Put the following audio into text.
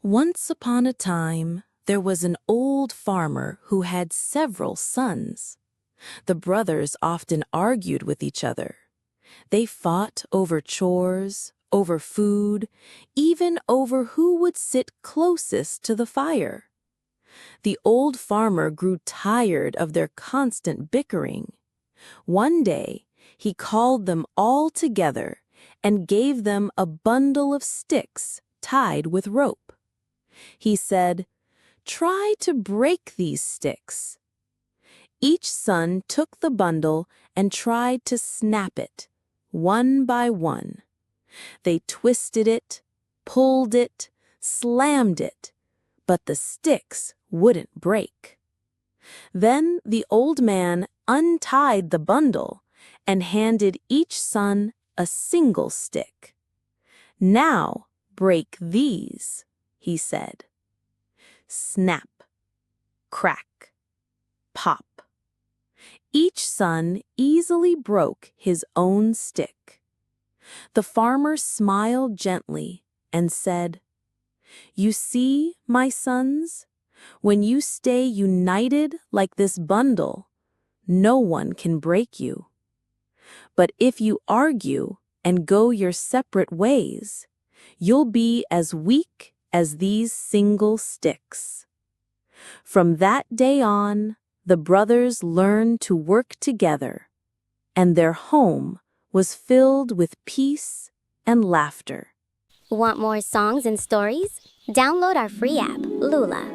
Once upon a time, there was an old farmer who had several sons. The brothers often argued with each other. They fought over chores, over food, even over who would sit closest to the fire. The old farmer grew tired of their constant bickering. One day, he called them all together and gave them a bundle of sticks tied with rope. He said, "Try to break these sticks." Each son took the bundle and tried to snap it, one by one. They twisted it, pulled it, slammed it, but the sticks wouldn't break. Then the old man untied the bundle and handed each son a single stick. "Now break these," he said. Snap, crack, pop. Each son easily broke his own stick. The farmer smiled gently and said, "You see, my sons, when you stay united like this bundle, no one can break you. But if you argue and go your separate ways, you'll be as weak as these single sticks." From that day on, the brothers learned to work together, and their home was filled with peace and laughter. Want more songs and stories? Download our free app, Lulla.